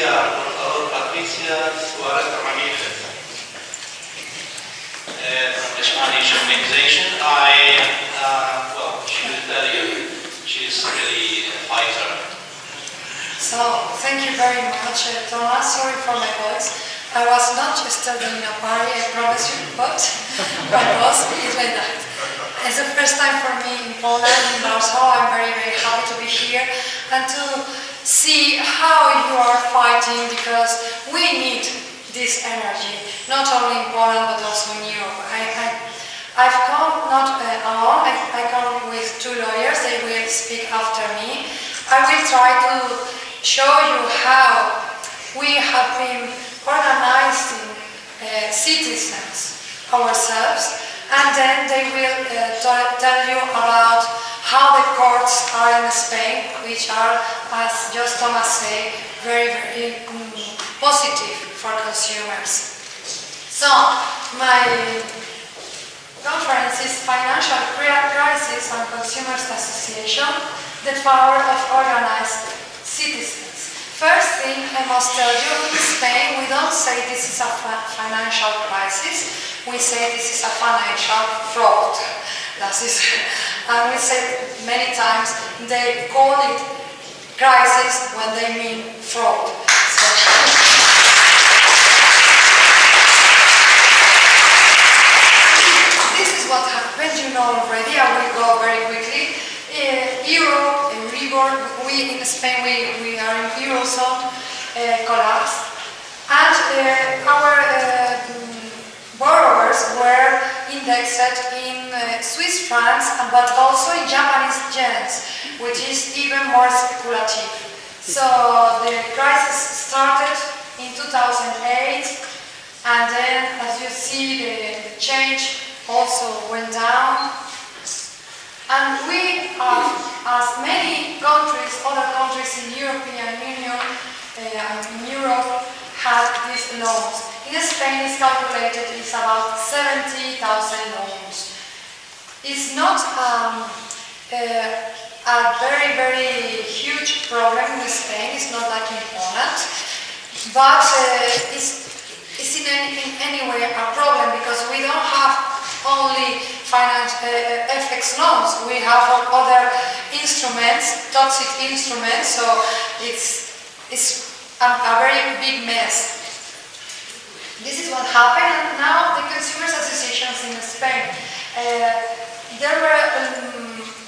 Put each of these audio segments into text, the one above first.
anunciar, por favor, Patricia Suárez from the Spanish organization. Well, she will tell you, she's really a fighter. So, thank you very much, Thomas. Sorry for my voice. I was not yesterday in a party, I promise you, but my boss is like that. It's the first time for me in Poland, in Warsaw. I'm very, very happy to be here and to see how you are fighting, because we need this energy, not only in Poland but also in Europe. I've come not alone, I come with two lawyers, they will speak after me. I will try to show you how we have been organizing citizens ourselves, and then they will tell you about how the courts are in Spain, which are, as just Thomas said, very, very positive for consumers. So, my conference is Financial Crisis and Consumers Association, the power of organized citizens. First thing I must tell you, in Spain we don't say this is a financial crisis, we say this is a financial fraud. That is, and we say many times they call it crisis when they mean fraud. So, this is what happened, you know already, I will go very quickly. Euro, Euribor, we in Spain we are in Eurozone collapse, and our borrowers were indexed in Swiss francs, but also in Japanese yens, which is even more speculative. So the crisis started in 2008, and then, as you see, the change also went down. And we have, as many countries, other countries in European Union and in Europe, had these loans. In Spain, it's calculated it's about 70,000 loans. It's not a very, very huge problem in Spain. It's not like in Poland, but it's in any way a problem, because we don't have only FX loans, we have other instruments, toxic instruments, so it's a very big mess. This is what happened, and now the consumers associations in Spain. There were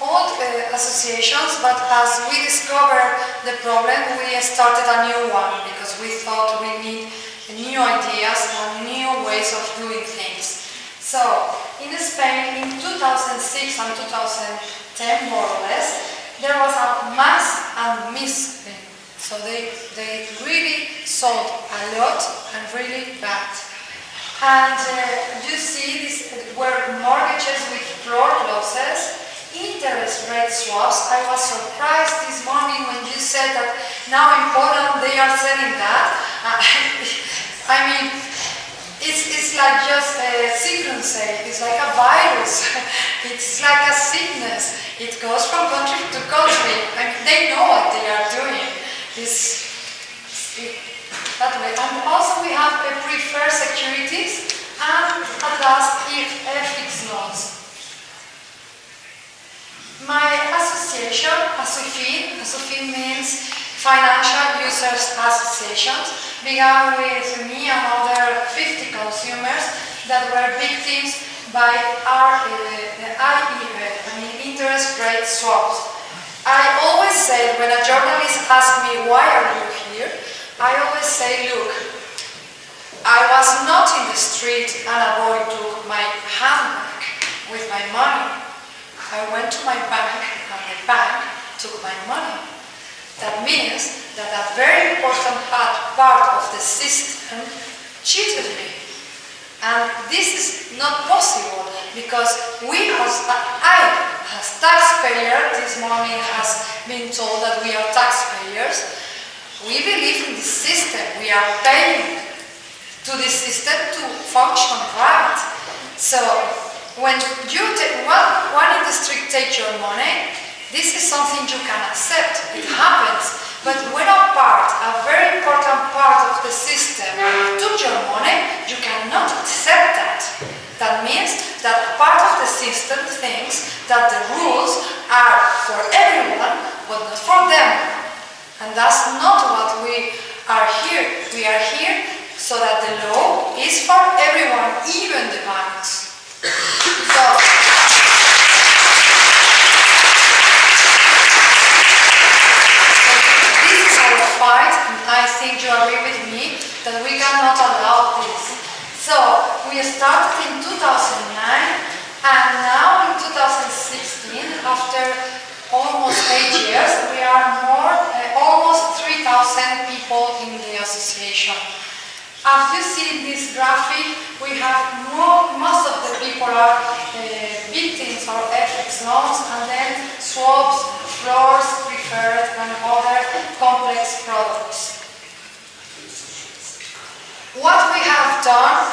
old associations, but as we discovered the problem, we started a new one, because we thought we need new ideas and new ways of doing things. So, in Spain, in 2006 and 2010, more or less, there was a mass and miss. So they really sold a lot and really bad. And you see, these were mortgages with floor clauses, interest rate swaps. I was surprised this morning when you said that now in Poland they are selling that. I mean, it's like just a sickness, it's like a virus, it's like a sickness. It goes from country to country. I mean, they know what they are doing. That way. And also we have preferred securities and at last FX loans. My association, ASUFIN means Financial Users Associations, began with me and other 50 consumers that were victims by interest rate swaps. I always say, when a journalist asks me, why are you here? I always say, look, I was not in the street and a boy took my handbag with my money. I went to my bank and the bank took my money. That means that a very important part of the system cheated me. And this is not possible, because we as taxpayers, this morning has been told that we are taxpayers, we believe in the system, we are paying to the system to function right. So when you one industry takes your money, this is something you can accept, it happens. But when a very important the system took your money, you cannot accept that. That means that part of the system thinks that the rules are for everyone, but not for them. And that's not what we are here. We are here so that the law is for everyone, even the banks. So, this is our fight, and I think you agree with me that we cannot allow this. So, we started in 2009, and now in 2016, after almost 8 years, we are almost 3,000 people in the association. As you see in this graphic, we have most of the people are victims of FX loans, and then swaps, floors, preferred, and other complex products. What we have done,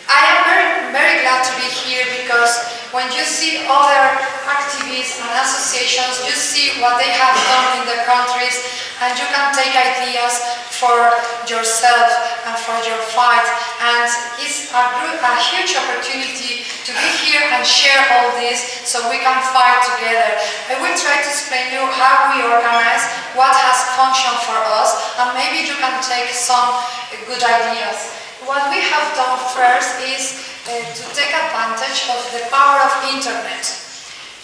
I am very glad to be here, because when you see other activists and associations, you see what they have done in the countries, and you can take ideas for yourself and for your fight. And it's a huge opportunity to be here and share all this so we can fight together. I will try to explain you how we organize, what has functioned for us, and maybe you can take some good ideas. What we have done first is to take advantage of the power of internet.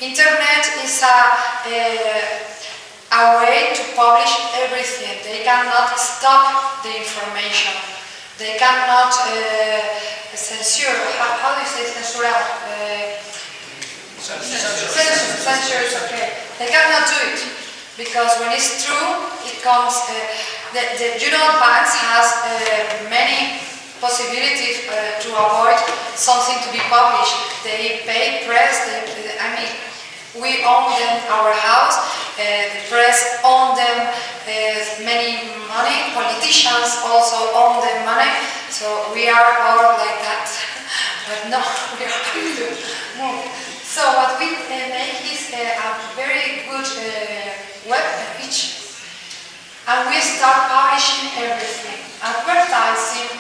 Internet is a way to publish everything. They cannot stop the information. They cannot censure. How do you say censurar? Censure is okay. They cannot do it, because when it's true, it comes. Banks has many possibilities to avoid something to be published. They pay press. We own them, our house. The press own them, many money. Politicians also own them money. So we are all like that. But no, we are going to move. So what we make is a very good web page. And we start publishing everything. Advertising,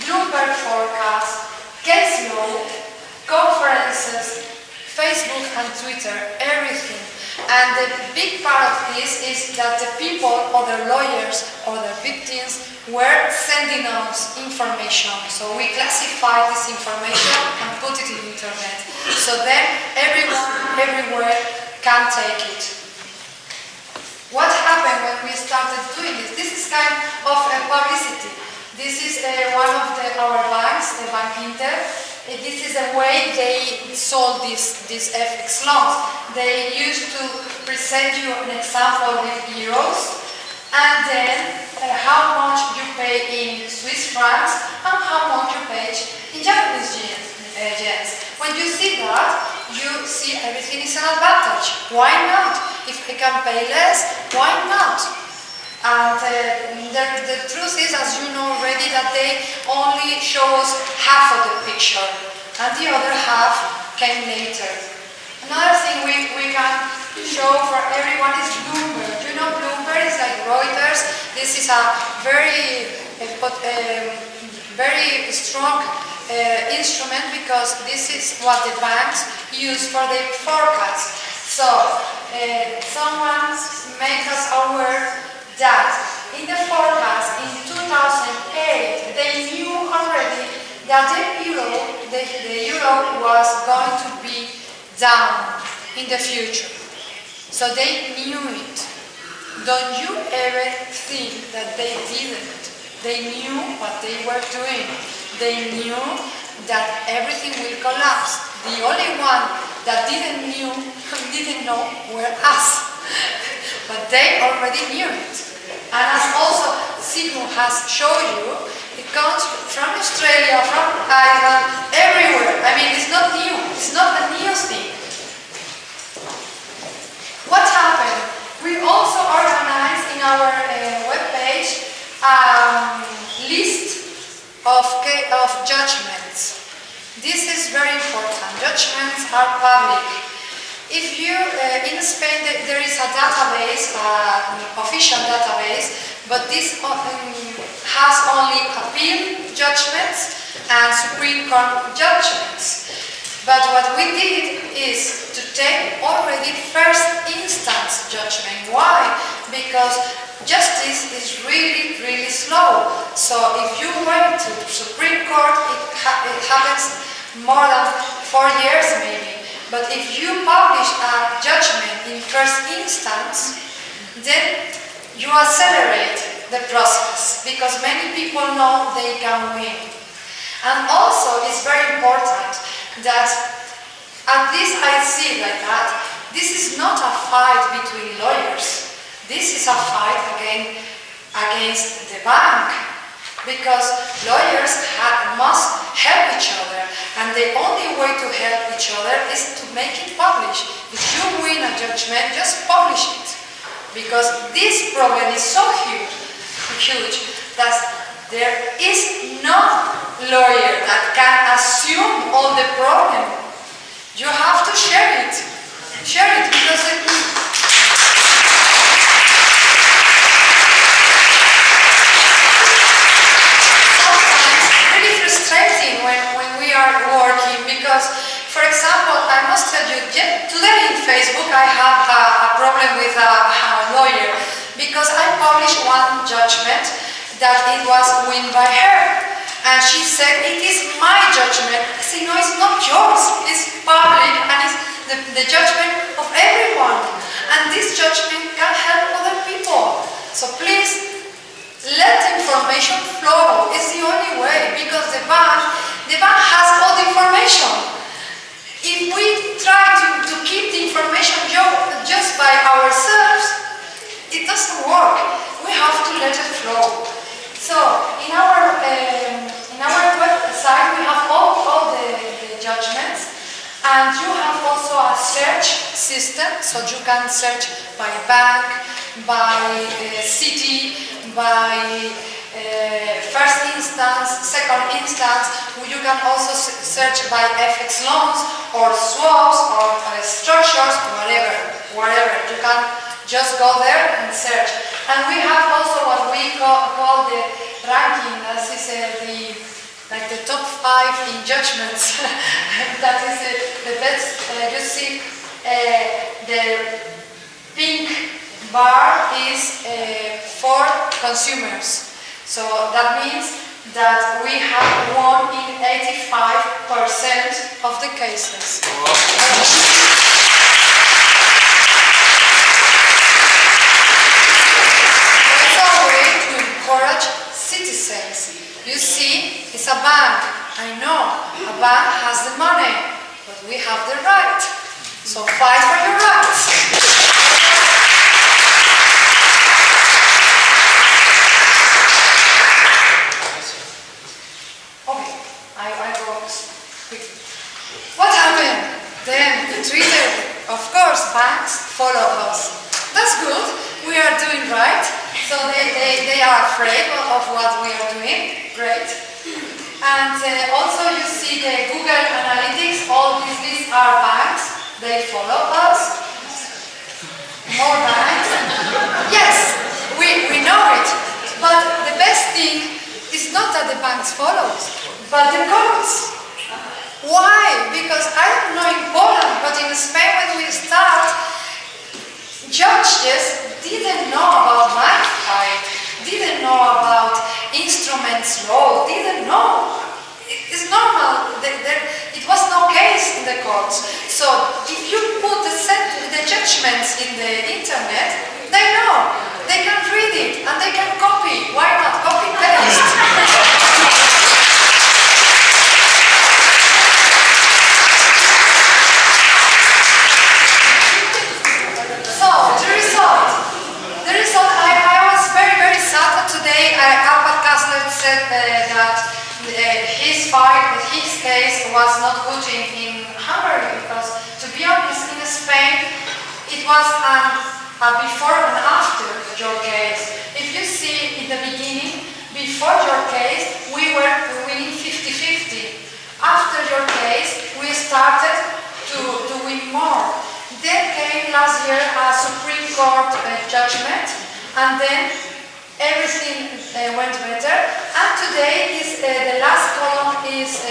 Bloomberg forecast, case law, conferences, Facebook and Twitter, everything. And the big part of this is that the people, other lawyers, other victims, were sending us information. So we classify this information and put it in the internet. So then everyone, everywhere can take it. What happened when we started doing this? This is kind of a publicity. This is one of our banks, the Bank Inter. This is the way they sold these FX loans. They used to present you an example with euros, and then how much you pay in Swiss francs and how much you pay in Japanese yens. When you see that, you see everything is an advantage. Why not? If I can pay less, why not? And the truth is, as you know already, that they only show us half of the picture, and the other half came later. Another thing we can show for everyone is Bloomberg. You know, Bloomberg is like Reuters. This is a very strong instrument, because this is what the banks use for their forecasts. So someone made us aware that in the forecast in 2008, they knew already that the euro was going to be down in the future. So they knew it. Don't you ever think that they didn't? They knew what they were doing. They knew that everything will collapse. The only one that didn't know were us. But they already knew it. And as also Sigmund has shown you, it comes from Australia, from Ireland, everywhere. I mean, it's not new. It's not a new thing. What happened? We also organized in our webpage a list of judgments. This is very important. Judgments are public. If you, in Spain, there is a database, official database, but this has only appeal judgments and Supreme Court judgments. But what we did is to take already first instance judgment. Why? Because justice is really, really slow. So if you wait to the Supreme Court, it happens more than 4 years maybe. But if you publish a judgment in first instance, then you accelerate the process because many people know they can win. And also, it's very important that, at least I see it like that, this is not a fight between lawyers. This is a fight against the bank, because lawyers must help each other, and the only way to help each other is to make it published. If you win a judgment, just publish it, because this problem is so huge that there is no lawyer that can assume all the problem. You have to share it. Share it because sometimes it's really frustrating when we are working because, for example, I must tell you, today in Facebook I have a problem with a lawyer because I published one judgment that it was won by her. And she said, it is my judgment. I say, no, it's not yours. It's public and it's the judgment of everyone. And this judgment can help other people. So please, let information flow. It's the only way because the bank has all the information. If we try to keep the information just by ourselves, it doesn't work. We have to let it flow. So, in our website, we have all the judgments, and you have also a search system, so you can search by bank, by city, by first instance, second instance. You can also search by FX loans, or swaps, or structures, whatever. You can just go there and search. And we have also what we call the ranking. That is the top 5 in judgments. That is the best. You see, the pink bar is for consumers. So that means that we have won in 85% of the cases. Encourage citizens. You see, it's a bank. I know, a bank has the money, but we have the right. So fight for your rights. Okay, I go quickly. What happened? Then Twitter, of course, banks follow us. That's good. We are doing right. So they are afraid of what we are doing. Great. And also you see the Google Analytics. All these are banks. They follow us. More banks. Yes, we know it. But the best thing is not that the banks follow us, but the courts. Why? Because I don't know in Poland, but in Spain when we start, judges didn't know about my fight, didn't know about instruments law, didn't know. It's normal. It was no case in the courts. So if you put the judgments in the internet, they know. They can read it and they can copy. Why not copy paste? The result, I was very, very sad today. Albert Kassler said that his case was not good in Hungary because, to be honest, in Spain, it was a before and after your case. If you see in the beginning, before your case, we were winning 50-50. After your case, we started to win more. last year a Supreme Court judgment, and then everything went better. And today is the last column is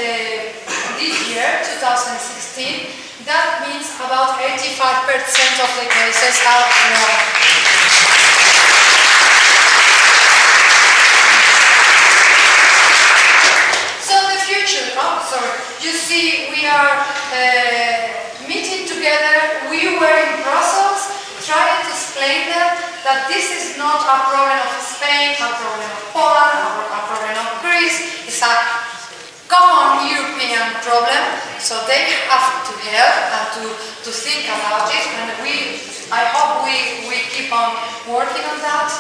this year, 2016. That means about 85% of the cases are won. So the future, you see we are meeting together. We were in Brussels trying to explain them that this is not a problem of Spain, a problem of Poland, a problem of Greece. It's a common European problem, so they have to help and to think about it, and I hope we keep on working on that.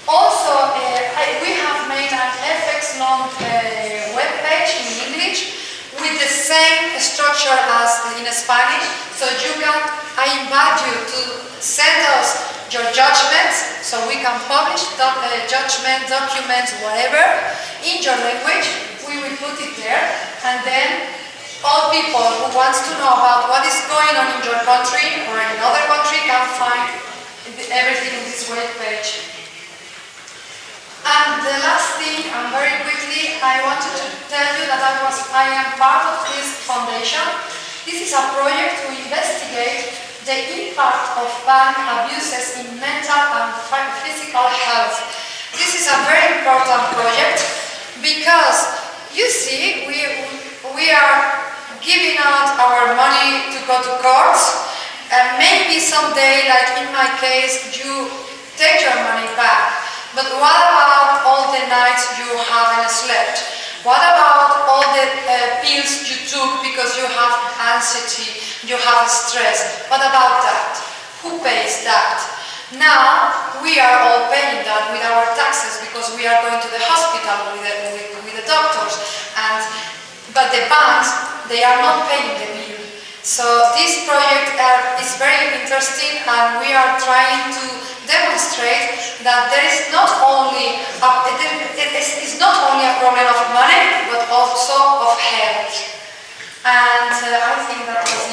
Also, we have made an FX long web page in English with the same structure as in Spanish, so I invite you to send us your judgments, so we can publish judgment, documents, whatever, in your language. We will put it there, and then all people who wants to know about what is going on in your country or in another country can find everything in this web page. And the last thing, and very quickly, I wanted to tell you that I am part of this foundation. This is a project to investigate the impact of bank abuses in mental and physical health. This is a very important project because, you see, we are giving out our money to go to courts, and maybe someday, like in my case, you take your money back. But what about all the nights you haven't slept? What about all the pills you took because you have anxiety, you have stress? What about that? Who pays that? Now, we are all paying that with our taxes because we are going to the hospital with the doctors. But the banks, they are not paying the bill. So this project is very interesting, and we are trying to demonstrate that there is not only a problem of money, but also of health. And I think that was